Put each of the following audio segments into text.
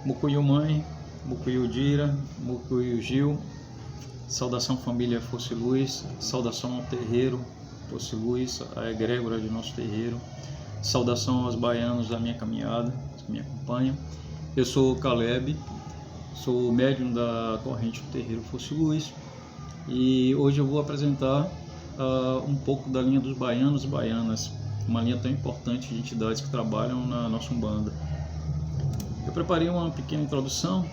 Mucuyu Mãe, Mucuyu Dira, Mucuyu Gil, saudação família Fosse Luz, saudação ao terreiro Fosse Luz, a egrégora de nosso terreiro, saudação aos baianos da minha caminhada, que me acompanham. Eu sou o Caleb, sou médium da corrente do terreiro Fosse Luz e hoje eu vou apresentar um pouco da linha dos baianos e baianas, uma linha tão importante de entidades que trabalham na nossa Umbanda. Eu preparei uma pequena introdução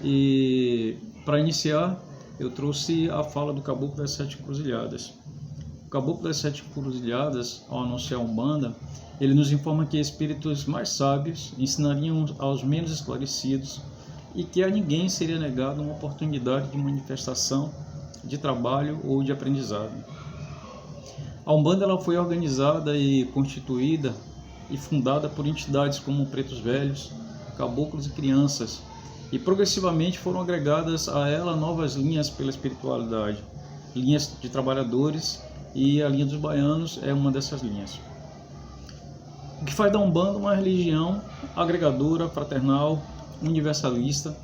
e, para iniciar, eu trouxe a fala do Caboclo das Sete Encruzilhadas. O Caboclo das Sete Encruzilhadas, ao anunciar a Umbanda, ele nos informa que espíritos mais sábios ensinariam aos menos esclarecidos e que a ninguém seria negada uma oportunidade de manifestação, de trabalho ou de aprendizado. A Umbanda ela foi organizada e constituída e fundada por entidades como pretos velhos, caboclos e crianças, e progressivamente foram agregadas a ela novas linhas pela espiritualidade, linhas de trabalhadores, e a linha dos baianos é uma dessas linhas. O que faz da Umbanda uma religião agregadora, fraternal, universalista.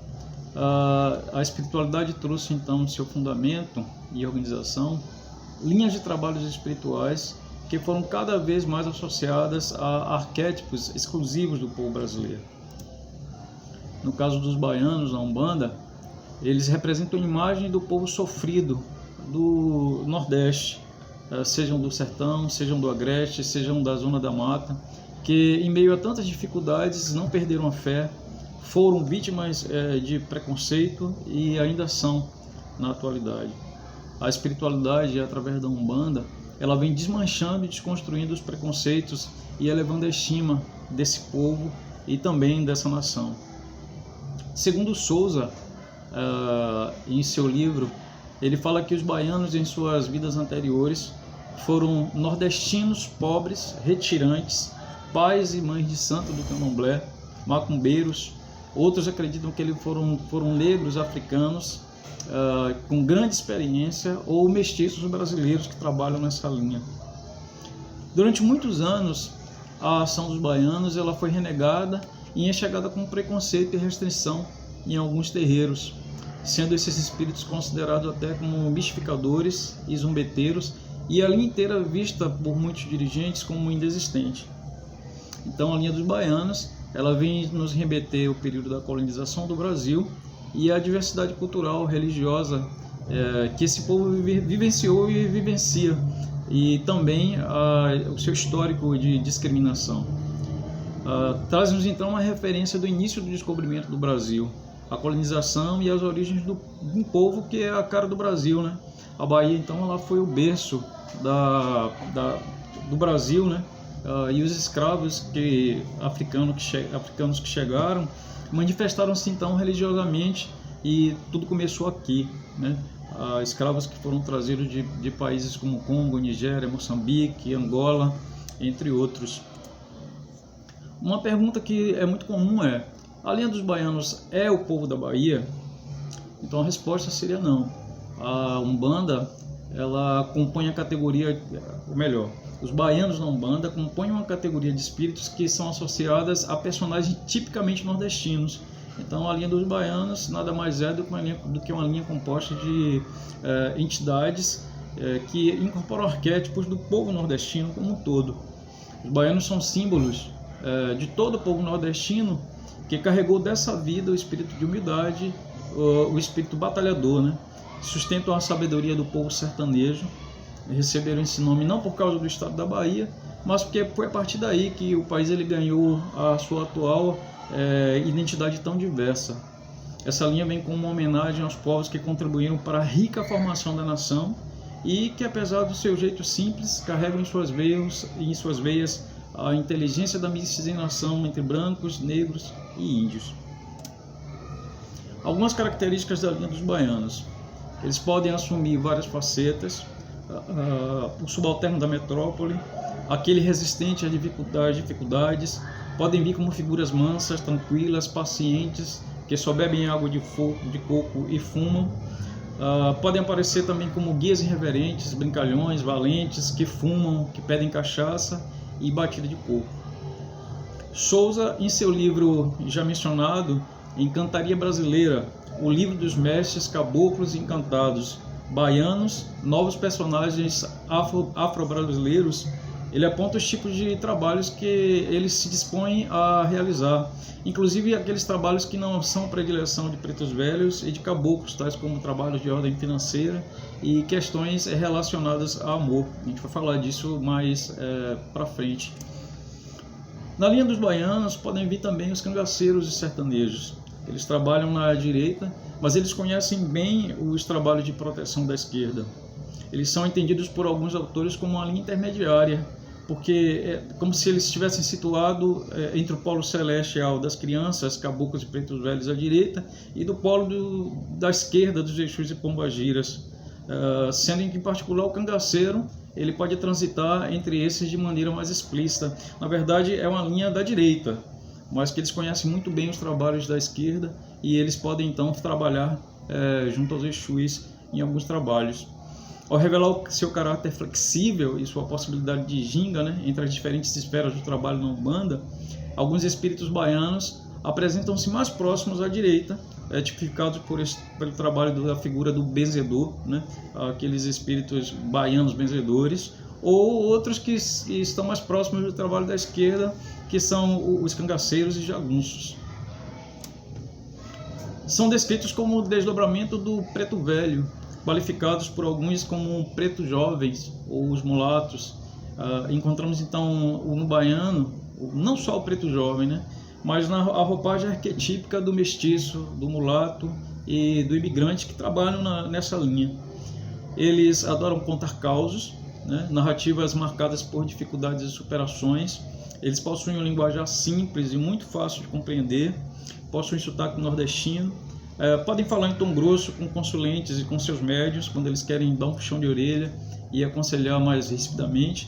A espiritualidade trouxe então seu fundamento e organização linhas de trabalhos espirituais que foram cada vez mais associadas a arquétipos exclusivos do povo brasileiro. No caso dos baianos, na Umbanda, eles representam a imagem do povo sofrido do Nordeste, sejam do sertão, sejam do agreste, sejam da zona da mata, que em meio a tantas dificuldades não perderam a fé, foram vítimas de preconceito e ainda são na atualidade. A espiritualidade, através da Umbanda, ela vem desmanchando e desconstruindo os preconceitos e elevando a estima desse povo e também dessa nação. Segundo Souza, em seu livro, ele fala que os baianos em suas vidas anteriores foram nordestinos pobres, retirantes, pais e mães de santo do candomblé, macumbeiros. Outros acreditam que eles foram negros africanos com grande experiência ou mestiços brasileiros que trabalham nessa linha. Durante muitos anos, a ação dos baianos ela foi renegada e enxergada com preconceito e restrição em alguns terreiros, sendo esses espíritos considerados até como mistificadores e zombeteiros, e a linha inteira vista por muitos dirigentes como inexistente. Então a linha dos baianos ela vem nos remeter ao período da colonização do Brasil e a diversidade cultural, religiosa que esse povo vivenciou e vivencia, e também o seu histórico de discriminação. Traz-nos então uma referência do início do descobrimento do Brasil, a colonização e as origens de um povo que é a cara do Brasil, né? A Bahia então ela foi o berço do Brasil, né? E os escravos africanos que chegaram manifestaram-se então religiosamente, e tudo começou aqui, né? Escravos que foram trazidos de países como Congo, Nigéria, Moçambique, Angola, entre outros. Uma pergunta que é muito comum é: a linha dos baianos é o povo da Bahia? Então a resposta seria não. A Umbanda ela compõe a categoria, ou melhor, os baianos na Umbanda compõem uma categoria de espíritos que são associadas a personagens tipicamente nordestinos. Então a linha dos baianos nada mais é do que uma linha composta de entidades que incorporam arquétipos do povo nordestino como um todo. Os baianos são símbolos de todo o povo nordestino que carregou dessa vida o espírito de humildade, o espírito batalhador, né? Sustentam a sabedoria do povo sertanejo. Receberam esse nome não por causa do estado da Bahia, mas porque foi a partir daí que o país ele ganhou a sua atual identidade tão diversa. Essa linha vem como uma homenagem aos povos que contribuíram para a rica formação da nação e que, apesar do seu jeito simples, carregam em suas veias a inteligência da miscigenação entre brancos, negros e índios. Algumas características da linha dos baianos: eles podem assumir várias facetas, o subalterno da metrópole, aquele resistente às dificuldades, podem vir como figuras mansas, tranquilas, pacientes, que só bebem água de coco e fumam. Podem aparecer também como guias irreverentes, brincalhões, valentes, que fumam, que pedem cachaça e batida de coco. Souza, em seu livro já mencionado, Encantaria Brasileira, o livro dos mestres caboclos encantados, baianos, novos personagens afro-brasileiros. Ele aponta os tipos de trabalhos que eles se dispõem a realizar, inclusive aqueles trabalhos que não são predileção de pretos velhos e de caboclos, tais como trabalhos de ordem financeira e questões relacionadas a amor. A gente vai falar disso mais para frente. Na linha dos baianos podem vir também os cangaceiros e sertanejos. Eles trabalham na direita, mas eles conhecem bem os trabalhos de proteção da esquerda. Eles são entendidos por alguns autores como uma linha intermediária, porque é como se eles estivessem situados entre o polo celestial das crianças, caboclos e pretos velhos à direita, e do polo da esquerda dos Exus e pombagiras, sendo que, em particular, o cangaceiro ele pode transitar entre esses de maneira mais explícita. Na verdade, é uma linha da direita, mas que eles conhecem muito bem os trabalhos da esquerda e eles podem então trabalhar junto aos Exus em alguns trabalhos. Ao revelar o seu caráter flexível e sua possibilidade de ginga, né, entre as diferentes esferas do trabalho na Umbanda, alguns espíritos baianos apresentam-se mais próximos à direita, tipificados pelo trabalho da figura do benzedor, né, aqueles espíritos baianos benzedores, ou outros que estão mais próximos do trabalho da esquerda, que são os cangaceiros e jagunços. São descritos como o desdobramento do preto velho, qualificados por alguns como pretos jovens ou os mulatos. Encontramos então no baiano, não só o preto jovem, né, mas a roupagem arquetípica do mestiço, do mulato e do imigrante que trabalham nessa linha. Eles adoram contar causos, né, narrativas marcadas por dificuldades e superações. Eles possuem um linguajar simples e muito fácil de compreender, possuem sotaque nordestino, podem falar em tom grosso com consulentes e com seus médios, quando eles querem dar um puxão de orelha e aconselhar mais rispidamente.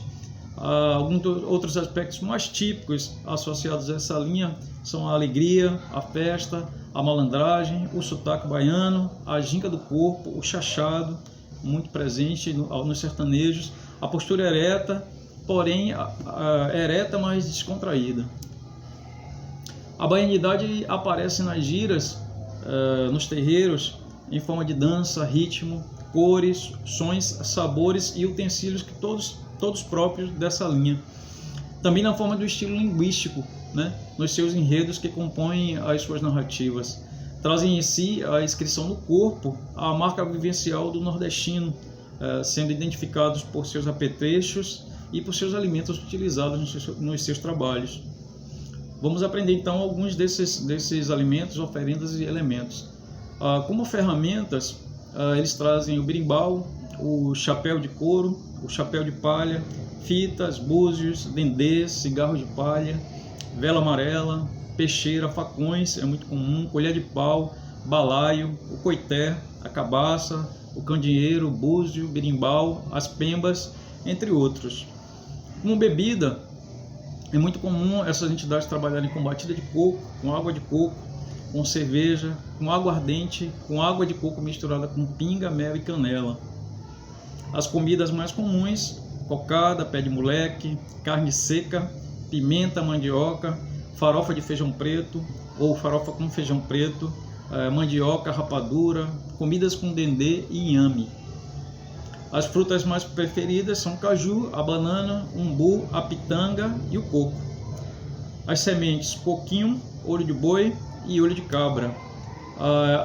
Alguns outros aspectos mais típicos associados a essa linha são a alegria, a festa, a malandragem, o sotaque baiano, a ginga do corpo, o chachado, muito presente nos sertanejos, a postura ereta, porém ereta, mas descontraída. A baianidade aparece nas giras, nos terreiros, em forma de dança, ritmo, cores, sons, sabores e utensílios que todos próprios dessa linha. Também na forma do estilo linguístico, né, nos seus enredos que compõem as suas narrativas. Trazem em si a inscrição no corpo, a marca vivencial do nordestino, sendo identificados por seus apetrechos e por seus alimentos utilizados nos seus trabalhos. Vamos aprender então alguns desses alimentos, oferendas e elementos. Como ferramentas, eles trazem o berimbau, o chapéu de couro, o chapéu de palha, fitas, búzios, dendês, cigarro de palha, vela amarela, peixeira, facões, é muito comum, colher de pau, balaio, o coité, a cabaça, o candeeiro, o búzio, o berimbau, as pembas, entre outros. Como bebida, é muito comum essas entidades trabalharem com batida de coco, com água de coco, com cerveja, com água ardente, com água de coco misturada com pinga, mel e canela. As comidas mais comuns: cocada, pé de moleque, carne seca, pimenta, mandioca, farofa de feijão preto ou farofa com feijão preto, mandioca, rapadura, comidas com dendê e inhame. As frutas mais preferidas são caju, a banana, umbu, a pitanga e o coco. As sementes: coquinho, olho de boi e olho de cabra.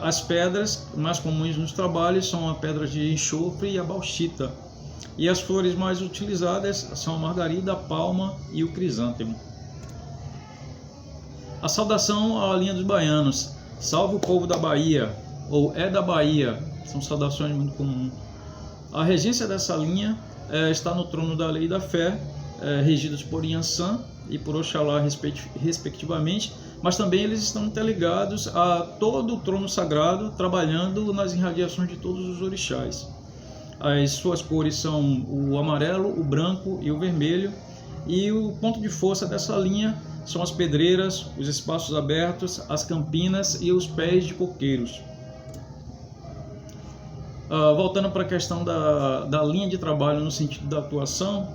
As pedras mais comuns nos trabalhos são a pedra de enxofre e a bauxita. E as flores mais utilizadas são a margarida, a palma e o crisântemo. A saudação à linha dos baianos: salve o povo da Bahia, ou é da Bahia, são saudações muito comuns. A regência dessa linha está no trono da lei e da fé, regidos por Yansan e por Oxalá respectivamente, mas também eles estão interligados a todo o trono sagrado, trabalhando nas irradiações de todos os orixás. As suas cores são o amarelo, o branco e o vermelho, e o ponto de força dessa linha são as pedreiras, os espaços abertos, as campinas e os pés de coqueiros. Voltando para a questão da linha de trabalho no sentido da atuação,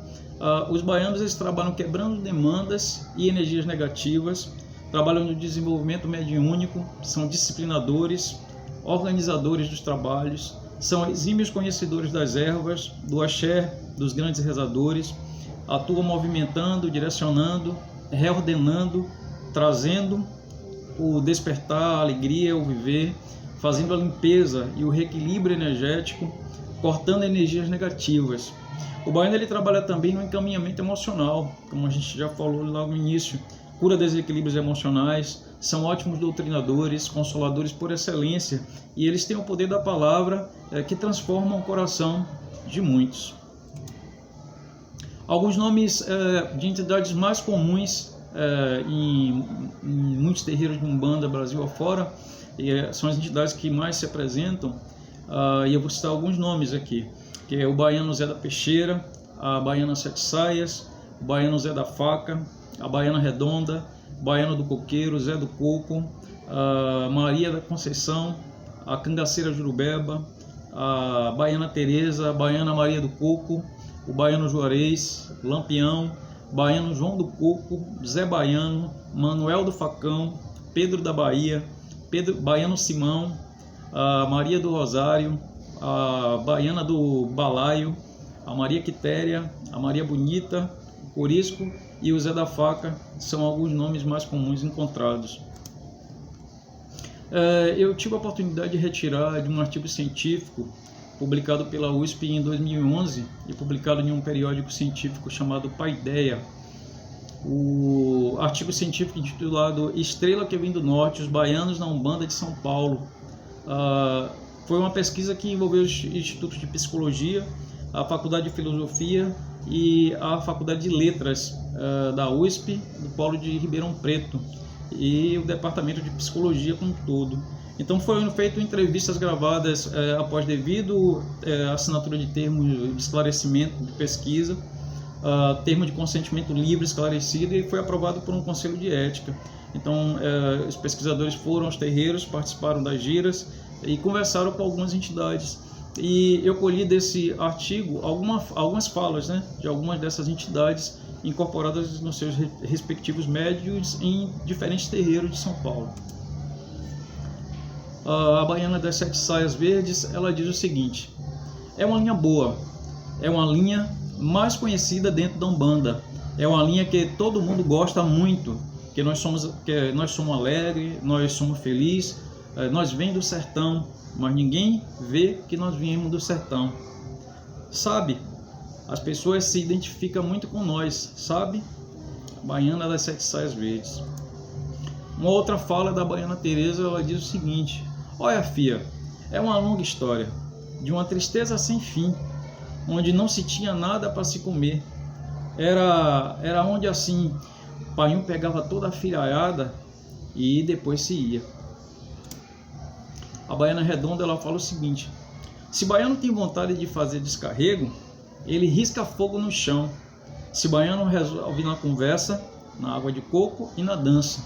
os baianos eles trabalham quebrando demandas e energias negativas, trabalham no desenvolvimento mediúnico, são disciplinadores, organizadores dos trabalhos, são exímios conhecedores das ervas, do axé, dos grandes rezadores, atuam movimentando, direcionando, reordenando, trazendo o despertar, a alegria, o viver, fazendo a limpeza e o reequilíbrio energético, cortando energias negativas. O baiano ele trabalha também no encaminhamento emocional, como a gente já falou lá no início, cura desequilíbrios emocionais, são ótimos doutrinadores, consoladores por excelência, e eles têm o poder da palavra que transforma o coração de muitos. Alguns nomes de entidades mais comuns em muitos terreiros de Umbanda, Brasil afora, são as entidades que mais se apresentam, e eu vou citar alguns nomes aqui, que é o baiano Zé da Peixeira, a baiana Sete Saias, o baiano Zé da Faca, a baiana Redonda, o baiano do Coqueiro, Zé do Coco, a Maria da Conceição, a cangaceira Jurubeba, a baiana Teresa, a baiana Maria do Coco, o baiano Juarez, Lampião, baiano João do Coco, Zé Baiano, Manuel do Facão, Pedro da Bahia, baiano Simão, a Maria do Rosário, a baiana do Balaio, a Maria Quitéria, a Maria Bonita, o Corisco e o Zé da Faca são alguns nomes mais comuns encontrados. Eu tive a oportunidade de retirar de um artigo científico publicado pela USP em 2011 e publicado em um periódico científico chamado Paideia. O artigo científico intitulado Estrela que vem do Norte, os baianos na Umbanda de São Paulo. Foi uma pesquisa que envolveu os institutos de psicologia, a Faculdade de Filosofia e a Faculdade de Letras da USP, do Polo de Ribeirão Preto, e o Departamento de Psicologia como um todo. Então foram feitas entrevistas gravadas após devido assinatura de termos de esclarecimento de pesquisa, termo de consentimento livre esclarecido, e foi aprovado por um conselho de ética. Então os pesquisadores foram aos terreiros, participaram das giras e conversaram com algumas entidades. E eu colhi desse artigo algumas falas, né, de algumas dessas entidades incorporadas nos seus respectivos médios em diferentes terreiros de São Paulo. A baiana das Sete Saias Verdes, ela diz o seguinte: é uma linha boa, é uma linha mais conhecida dentro da Umbanda, é uma linha que todo mundo gosta muito, que nós somos alegres, nós somos felizes, nós vem do sertão, mas ninguém vê que nós viemos do sertão, sabe? As pessoas se identificam muito com nós, sabe? A baiana das Sete Saias Verdes. Uma outra fala da baiana Teresa, ela diz o seguinte: olha, fia, é uma longa história, de uma tristeza sem fim, onde não se tinha nada para se comer. Era onde assim, o paiinho pegava toda a filhaiada e depois se ia. A baiana Redonda, ela fala o seguinte: se baiano tem vontade de fazer descarrego, ele risca fogo no chão. Se baiano resolve na conversa, na água de coco e na dança,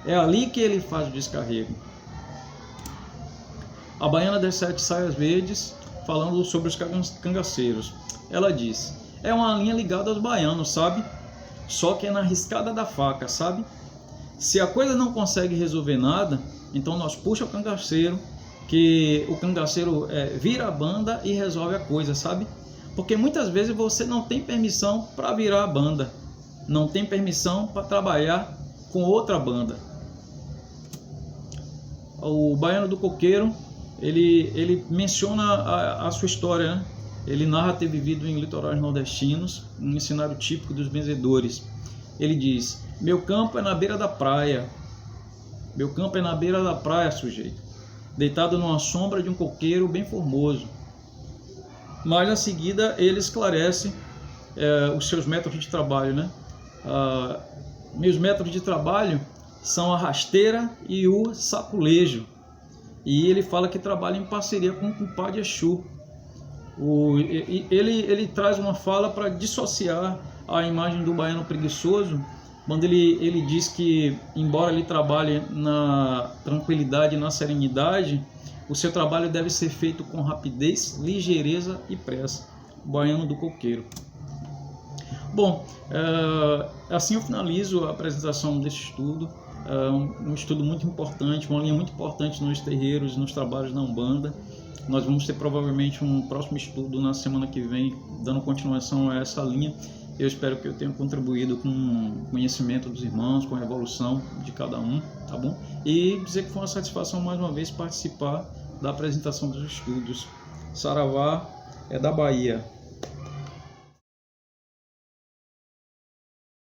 é ali que ele faz o descarrego. A baiana das Sete Saias Verdes, falando sobre os cangaceiros, ela diz: é uma linha ligada aos baianos, sabe? Só que é na riscada da faca, sabe? Se a coisa não consegue resolver nada, então nós puxa o cangaceiro, que o cangaceiro vira a banda e resolve a coisa, sabe? Porque muitas vezes você não tem permissão para virar a banda, não tem permissão para trabalhar com outra banda. O baiano do Coqueiro, ele menciona a sua história, né? Ele narra ter vivido em litorais nordestinos, um cenário típico dos benzedores. Ele diz: meu campo é na beira da praia, meu campo é na beira da praia, sujeito, deitado numa sombra de um coqueiro bem formoso. Mas a seguida ele esclarece os seus métodos de trabalho, né? Meus métodos de trabalho são a rasteira e o saculejo. E ele fala que trabalha em parceria com o compadre Exu. Ele traz uma fala para dissociar a imagem do baiano preguiçoso, quando ele diz que, embora ele trabalhe na tranquilidade e na serenidade, o seu trabalho deve ser feito com rapidez, ligeireza e pressa. O baiano do Coqueiro. Bom, assim eu finalizo a apresentação desse estudo. um estudo muito importante, uma linha muito importante nos terreiros, nos trabalhos da Umbanda. Nós vamos ter provavelmente um próximo estudo na semana que vem, dando continuação a essa linha. Eu espero que eu tenha contribuído com o conhecimento dos irmãos, com a evolução de cada um, tá bom? E dizer que foi uma satisfação mais uma vez participar da apresentação dos estudos. Saravá é da Bahia.